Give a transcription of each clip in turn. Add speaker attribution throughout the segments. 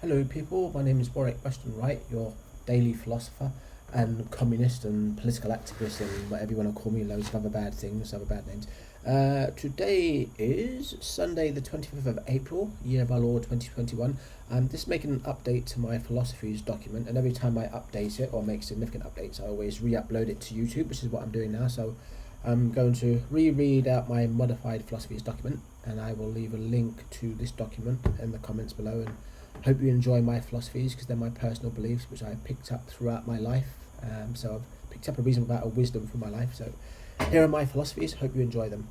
Speaker 1: Hello people, my name is Warwick Western Wright, your daily philosopher and communist and political activist and whatever you want to call me, loads of other bad things, other bad names. Today is Sunday the 25th of April, year of our Lord 2021. I'm just making an update to my philosophies document, and every time I update it or make significant updates I always re-upload it to YouTube, which is what I'm doing now. So I'm going to reread out my modified philosophies document, and I will leave a link to this document in the comments below. And hope you enjoy my philosophies, because they're my personal beliefs which I picked up throughout my life. So I've picked up a reasonable amount of wisdom from my life. So here are my philosophies, hope you enjoy them.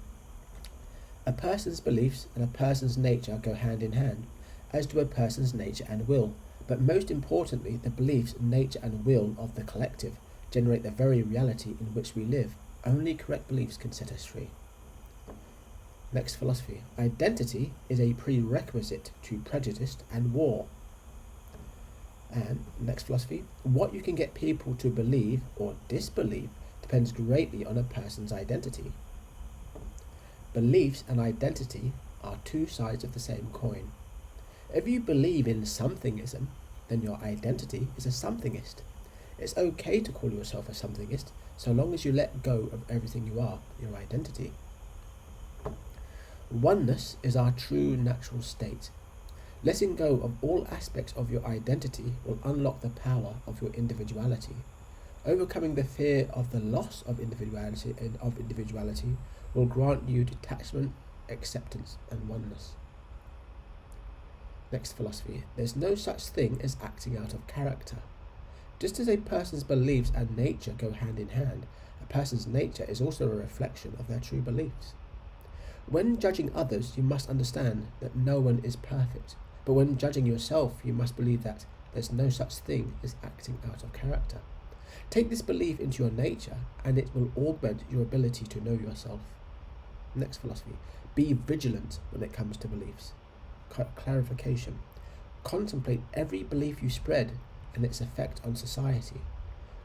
Speaker 1: A person's beliefs and a person's nature go hand in hand, as do a person's nature and will. But most importantly, the beliefs, nature and will of the collective generate the very reality in which we live. Only correct beliefs can set us free. Next philosophy. Identity is a prerequisite to prejudice and war. And next philosophy. What you can get people to believe or disbelieve depends greatly on a person's identity. Beliefs and identity are two sides of the same coin. If you believe in somethingism, then your identity is a somethingist. It's okay to call yourself a somethingist, so long as you let go of everything you are, your identity. Oneness is our true natural state. Letting go of all aspects of your identity will unlock the power of your individuality. Overcoming the fear of the loss of individuality will grant you detachment, acceptance, and oneness. Next philosophy. There's no such thing as acting out of character. Just as a person's beliefs and nature go hand in hand, a person's nature is also a reflection of their true beliefs. When judging others, you must understand that no one is perfect, but when judging yourself, you must believe that there's no such thing as acting out of character. Take this belief into your nature, and it will augment your ability to know yourself. Next philosophy. Be vigilant when it comes to beliefs. Clarification. Contemplate every belief you spread and its effect on society.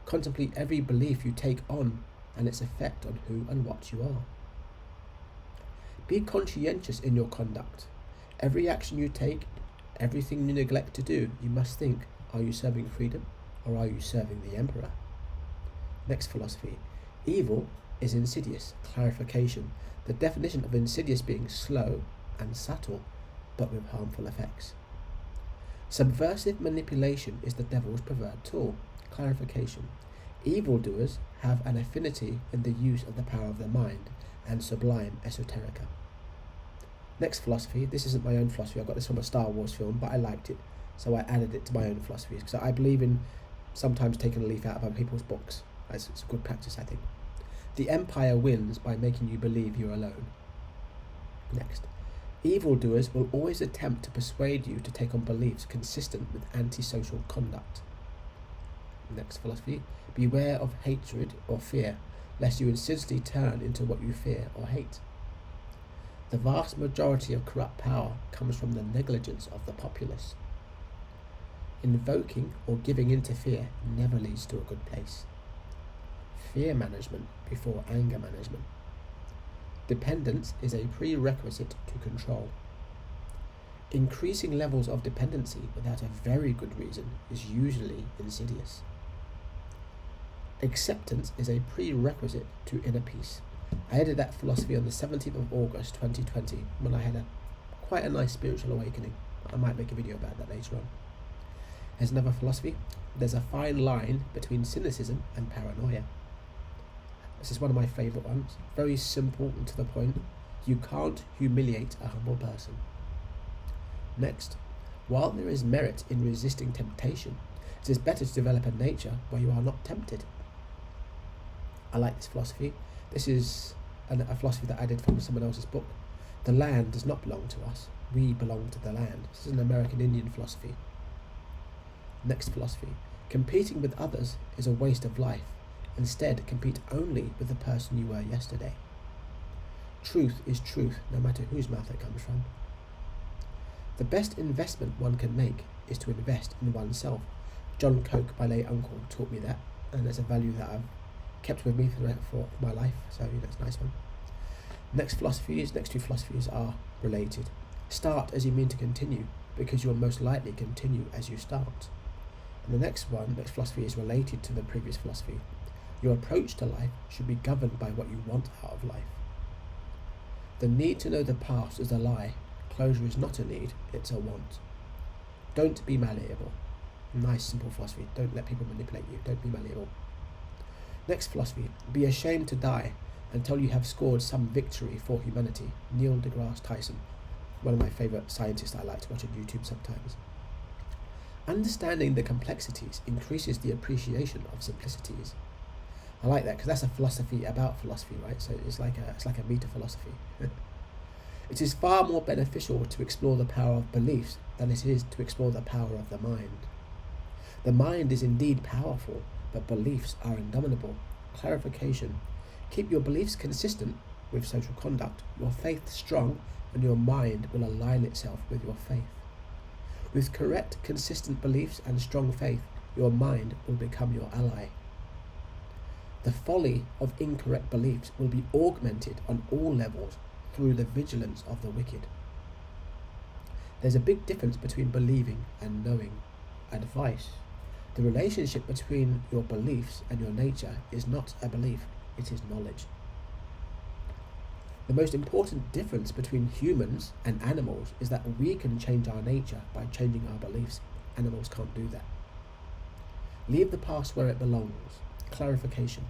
Speaker 1: Contemplate every belief you take on and its effect on who and what you are. Be conscientious in your conduct. Every action you take, everything you neglect to do, you must think, are you serving freedom or are you serving the emperor? Next philosophy. Evil is insidious. Clarification. The definition of insidious being slow and subtle, but with harmful effects. Subversive manipulation is the devil's preferred tool. Clarification. Evildoers have an affinity in the use of the power of the mind and sublime esoterica. Next philosophy. This isn't my own philosophy. I got this from a Star Wars film, but I liked it, so I added it to my own philosophies, because I believe in sometimes taking a leaf out of other people's books. It's a good practice, I think. The empire wins by making you believe you're alone. Next. Evildoers will always attempt to persuade you to take on beliefs consistent with antisocial conduct. Next philosophy. Beware of hatred or fear, lest you insidiously turn into what you fear or hate. The vast majority of corrupt power comes from the negligence of the populace. Invoking or giving in to fear never leads to a good place. Fear management before anger management. Dependence is a prerequisite to control. Increasing levels of dependency without a very good reason is usually insidious. Acceptance is a prerequisite to inner peace. I added that philosophy on the 17th of August 2020 when I had quite a nice spiritual awakening. I might make a video about that later on. Here's another philosophy. There's a fine line between cynicism and paranoia. This is one of my favourite ones. Very simple and to the point. You can't humiliate a humble person. Next. While there is merit in resisting temptation, it is better to develop a nature where you are not tempted. I like this philosophy. This is a philosophy that I did from someone else's book. The land does not belong to us. We belong to the land. This is an American Indian philosophy. Next philosophy. Competing with others is a waste of life. Instead, compete only with the person you were yesterday. Truth is truth, no matter whose mouth it comes from. The best investment one can make is to invest in oneself. John Coke, my late uncle, taught me that, and it's a value that I've kept with me for my life, so that's a nice one. Next two philosophies are related. Start as you mean to continue. because you'll most likely continue as you start. And the next philosophy is related to the previous philosophy. Your approach to life should be governed by what you want out of life. The need to know the past is a lie. Closure is not a need, it's a want. Don't be malleable. Nice, simple philosophy. Don't let people manipulate you. Don't be malleable. Next philosophy. Be ashamed to die until you have scored some victory for humanity. Neil deGrasse Tyson, one of my favourite scientists I like to watch on YouTube sometimes. Understanding the complexities increases the appreciation of simplicities. I like that because that's a philosophy about philosophy, right? So it's like a meta-philosophy. It is far more beneficial to explore the power of beliefs than it is to explore the power of the mind. The mind is indeed powerful, but beliefs are indomitable. Clarification. Keep your beliefs consistent with social conduct, your faith strong, and your mind will align itself with your faith. With correct, consistent beliefs and strong faith, your mind will become your ally. The folly of incorrect beliefs will be augmented on all levels through the vigilance of the wicked. There's a big difference between believing and knowing. Advice. The relationship between your beliefs and your nature is not a belief, it is knowledge. The most important difference between humans and animals is that we can change our nature by changing our beliefs. Animals can't do that. Leave the past where it belongs. Clarification.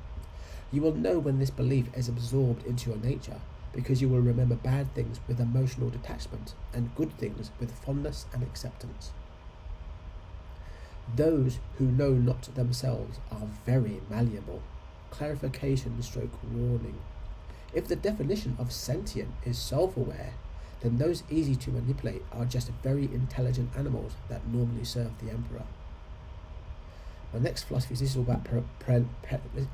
Speaker 1: You will know when this belief is absorbed into your nature because you will remember bad things with emotional detachment and good things with fondness and acceptance. Those who know not themselves are very malleable. Clarification / warning. If the definition of sentient is self-aware, then those easy to manipulate are just very intelligent animals that normally serve the emperor. My next philosophy is all about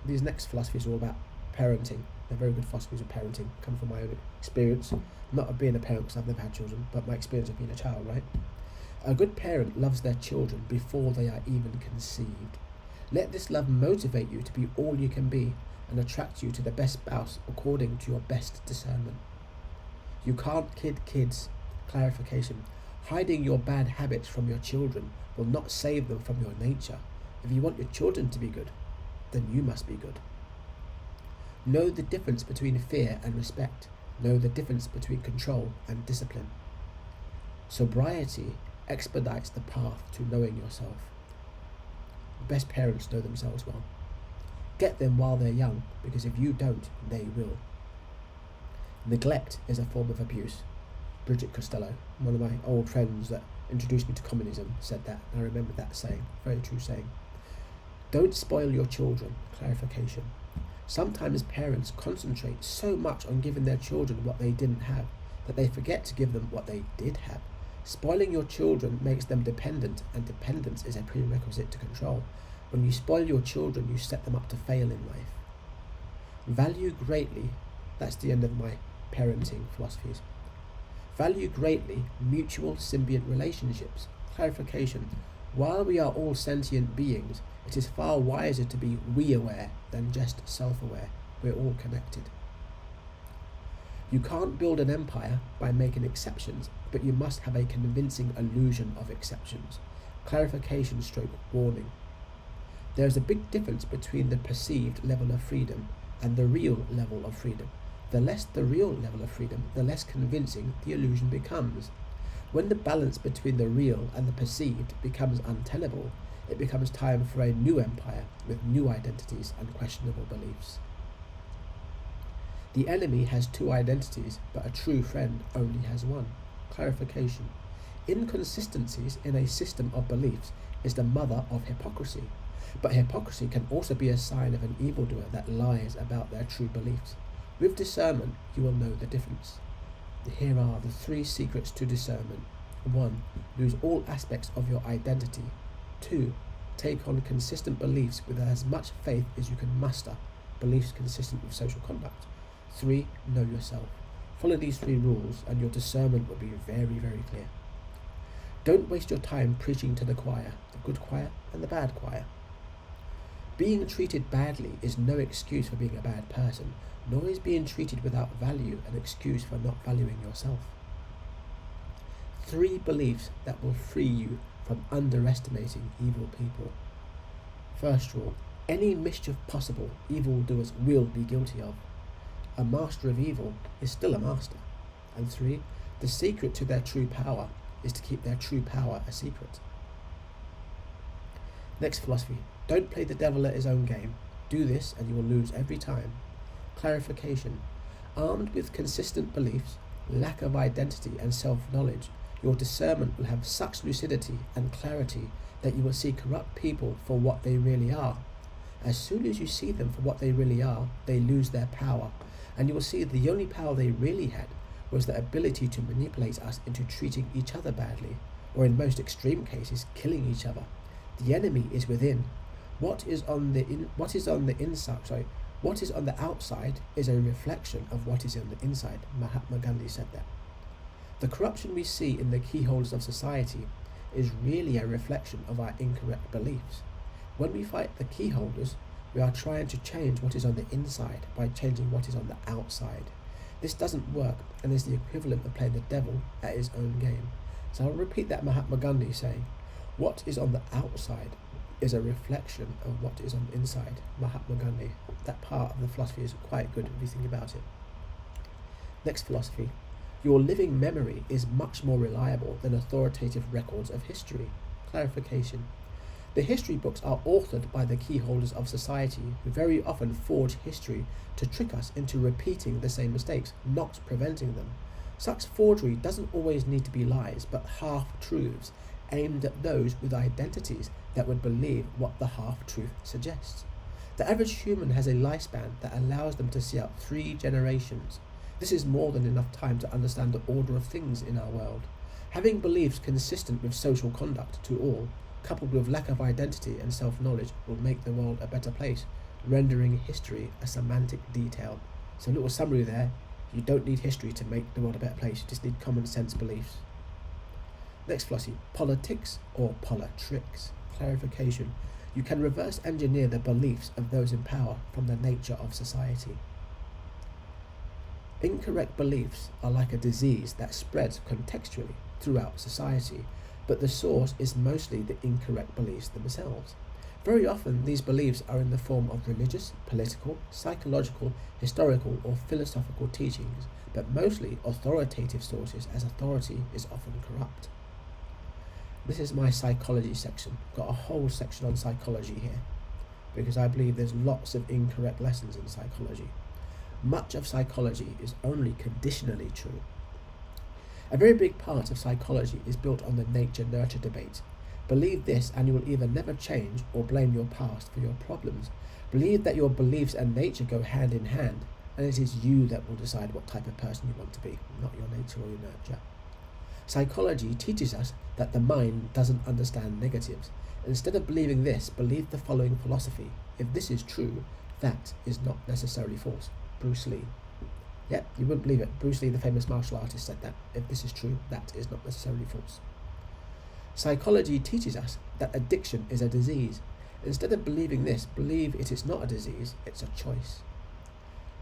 Speaker 1: these next philosophies are all about parenting. They're very good philosophies of parenting, come from my own experience, not of being a parent because I've never had children, but my experience of being a child, right? A good parent loves their children before they are even conceived. Let this love motivate you to be all you can be and attract you to the best spouse according to your best discernment. You can't kid kids. Clarification. Hiding your bad habits from your children will not save them from your nature. If you want your children to be good, then you must be good. Know the difference between fear and respect. Know the difference between control and discipline. Sobriety expedites the path to knowing yourself. Best parents know themselves well. Get them while they're young, because if you don't, they will. Neglect is a form of abuse. Bridget Costello, one of my old friends that introduced me to communism, said that. I remember that saying, very true saying. Don't spoil your children. Clarification. Sometimes parents concentrate so much on giving their children what they didn't have that they forget to give them what they did have. Spoiling your children makes them dependent, and dependence is a prerequisite to control. When you spoil your children, you set them up to fail in life. Value greatly, that's the end of my parenting philosophies. Value greatly mutual symbiont relationships. Clarification. While we are all sentient beings, it is far wiser to be we-aware than just self-aware. We're all connected. You can't build an empire by making exceptions, but you must have a convincing illusion of exceptions. Clarification / warning. There is a big difference between the perceived level of freedom and the real level of freedom. The less the real level of freedom, the less convincing the illusion becomes. When the balance between the real and the perceived becomes untenable, it becomes time for a new empire with new identities and questionable beliefs. The enemy has two identities, but a true friend only has one. Clarification. Inconsistencies in a system of beliefs is the mother of hypocrisy, but hypocrisy can also be a sign of an evildoer that lies about their true beliefs. With discernment, you will know the difference. Here are the 3 secrets to discernment. 1. Lose all aspects of your identity. 2. Take on consistent beliefs with as much faith as you can muster, beliefs consistent with social conduct. 3. Know yourself. Follow these 3 rules and your discernment will be very, very clear. Don't waste your time preaching to the choir, the good choir and the bad choir. Being treated badly is no excuse for being a bad person, nor is being treated without value an excuse for not valuing yourself. 3 beliefs that will free you from underestimating evil people. First rule: any mischief possible evildoers will be guilty of. A master of evil is still a master. And 3, the secret to their true power is to keep their true power a secret. Next philosophy: don't play the devil at his own game. Do this and you will lose every time. Clarification: armed with consistent beliefs, lack of identity and self-knowledge, your discernment will have such lucidity and clarity that you will see corrupt people for what they really are. As soon as you see them for what they really are, they lose their power, and you will see the only power they really had was the ability to manipulate us into treating each other badly, or in most extreme cases, killing each other. The enemy is within. What is on the outside is a reflection of what is on the inside. Mahatma Gandhi said that. The corruption we see in the keyholders of society is really a reflection of our incorrect beliefs. When we fight the keyholders, we are trying to change what is on the inside by changing what is on the outside. This doesn't work and is the equivalent of playing the devil at his own game. So I'll repeat that Mahatma Gandhi saying, what is on the outside is a reflection of what is on the inside. Mahatma Gandhi. That part of the philosophy is quite good if you think about it. Next philosophy: your living memory is much more reliable than authoritative records of history. Clarification: the history books are authored by the keyholders of society, who very often forge history to trick us into repeating the same mistakes, not preventing them. Such forgery doesn't always need to be lies, but half-truths aimed at those with identities that would believe what the half-truth suggests. The average human has a lifespan that allows them to see out 3 generations. This is more than enough time to understand the order of things in our world. Having beliefs consistent with social conduct to all, coupled with lack of identity and self-knowledge, will make the world a better place, rendering history a semantic detail. So a little summary there: you don't need history to make the world a better place, you just need common sense beliefs. Next philosophy: politics or politricks. Clarification: you can reverse engineer the beliefs of those in power from the nature of society. Incorrect beliefs are like a disease that spreads contextually throughout society, but the source is mostly the incorrect beliefs themselves. Very often these beliefs are in the form of religious, political, psychological, historical or philosophical teachings, but mostly authoritative sources, as authority is often corrupt. This is my psychology section. Got a whole section on psychology here, because I believe there's lots of incorrect lessons in psychology. Much of psychology is only conditionally true. A very big part of psychology is built on the nature-nurture debate. Believe this and you will either never change or blame your past for your problems. Believe that your beliefs and nature go hand in hand, and it is you that will decide what type of person you want to be, not your nature or your nurture. Psychology teaches us that the mind doesn't understand negatives. Instead of believing this, believe the following philosophy: if this is true, that is not necessarily false. Bruce Lee. Yep, you wouldn't believe it. Bruce Lee, the famous martial artist, said that. If this is true, that is not necessarily false. Psychology teaches us that addiction is a disease. Instead of believing this, believe it is not a disease, it's a choice.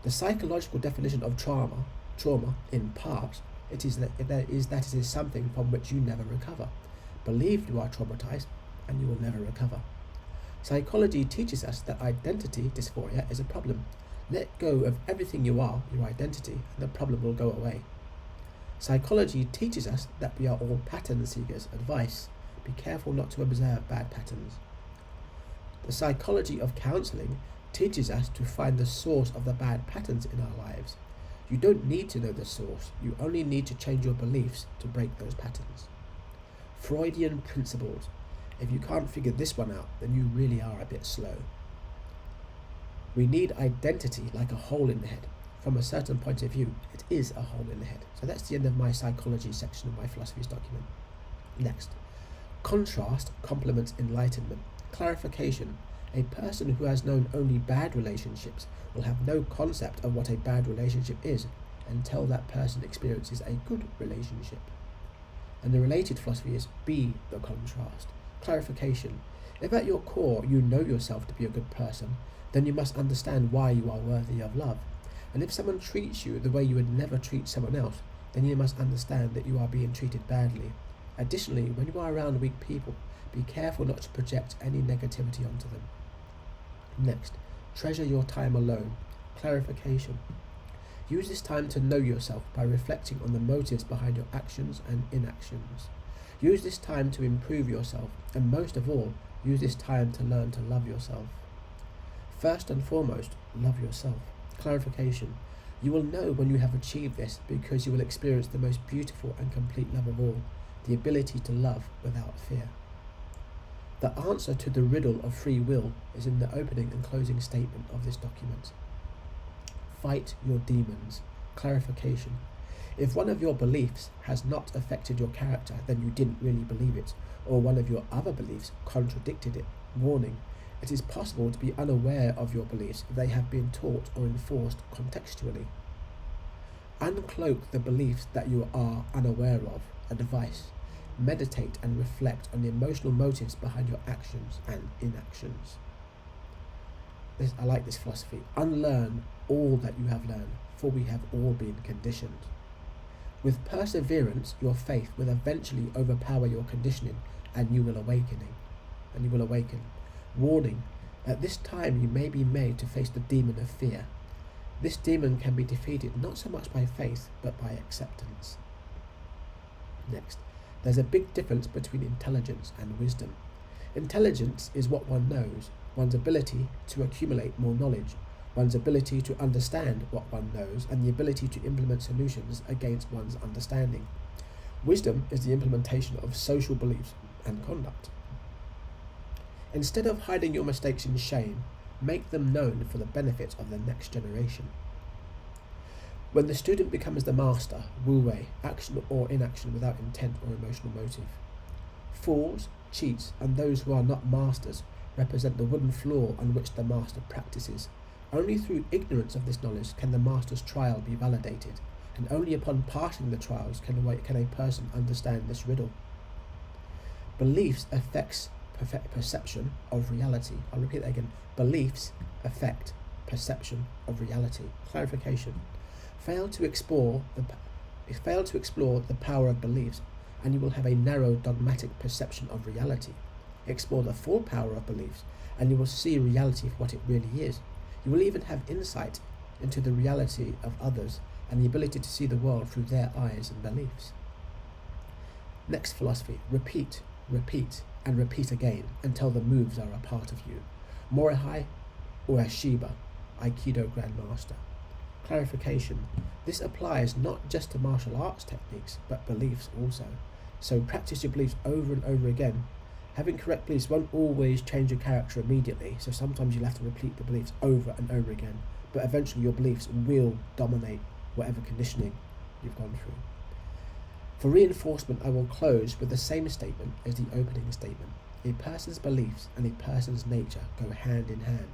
Speaker 1: The psychological definition of trauma in part, it is that it is something from which you never recover. Believe you are traumatized and you will never recover. Psychology teaches us that identity dysphoria is a problem. Let go of everything you are, your identity, and the problem will go away. Psychology teaches us that we are all pattern seekers. Advice: be careful not to observe bad patterns. The psychology of counseling teaches us to find the source of the bad patterns in our lives. You don't need to know the source, you only need to change your beliefs to break those patterns. Freudian principles. If you can't figure this one out, then you really are a bit slow. We need identity like a hole in the head. From a certain point of view, it is a hole in the head. So that's the end of my psychology section of my philosophies document. Next, contrast complements enlightenment. Clarification: a person who has known only bad relationships will have no concept of what a bad relationship is until that person experiences a good relationship. And the related philosophy is be the contrast. Clarification: if at your core you know yourself to be a good person, then you must understand why you are worthy of love. And if someone treats you the way you would never treat someone else, then you must understand that you are being treated badly. Additionally, when you are around weak people, be careful not to project any negativity onto them. Next, treasure your time alone. Clarification. Use this time to know yourself by reflecting on the motives behind your actions and inactions. Use this time to improve yourself, and most of all, use this time to learn to love yourself. First and foremost, love yourself. Clarification. You will know when you have achieved this because you will experience the most beautiful and complete love of all, the ability to love without fear. The answer to the riddle of free will is in the opening and closing statement of this document. Fight your demons. Clarification. If one of your beliefs has not affected your character, then you didn't really believe it, or one of your other beliefs contradicted it. Warning. It is possible to be unaware of your beliefs if they have been taught or enforced contextually. Uncloak the beliefs that you are unaware of. Advice. Meditate and reflect on the emotional motives behind your actions and inactions. I like this philosophy. Unlearn all that you have learned, for we have all been conditioned. With perseverance, your faith will eventually overpower your conditioning, and you will awaken. Warning, at this time you may be made to face the demon of fear. This demon can be defeated not so much by faith, but by acceptance. Next, there's a big difference between intelligence and wisdom. Intelligence is what one knows, one's ability to accumulate more knowledge, one's ability to understand what one knows, and the ability to implement solutions against one's understanding. Wisdom is the implementation of social beliefs and conduct. Instead of hiding your mistakes in shame, make them known for the benefit of the next generation. When the student becomes the master, wu wei, action or inaction without intent or emotional motive. Fools, cheats, and those who are not masters represent the wooden floor on which the master practices. Only through ignorance of this knowledge can the master's trial be validated, and only upon passing the trials can a person understand this riddle. Beliefs affects perception of reality. I'll repeat that again. Beliefs affect perception of reality. Clarification. Fail to explore the power of beliefs, and you will have a narrow dogmatic perception of reality. Explore the full power of beliefs, and you will see reality for what it really is. You will even have insight into the reality of others and the ability to see the world through their eyes and beliefs. Next philosophy. Repeat, and repeat again until the moves are a part of you. Morihei Ueshiba, Aikido Grandmaster. Clarification. This applies not just to martial arts techniques, but beliefs also. So practice your beliefs over and over again. Having correct beliefs won't always change your character immediately, so sometimes you'll have to repeat the beliefs over and over again, but eventually your beliefs will dominate whatever conditioning you've gone through. For reinforcement, I will close with the same statement as the opening statement. A person's beliefs and a person's nature go hand in hand,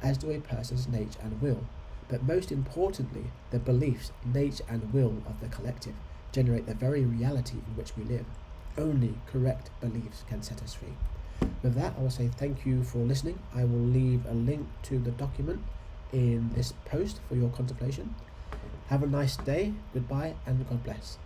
Speaker 1: as do a person's nature and will. But most importantly, the beliefs, nature and will of the collective generate the very reality in which we live. Only correct beliefs can set us free. With that, I will say thank you for listening. I will leave a link to the document in this post for your contemplation. Have a nice day, goodbye, and God bless.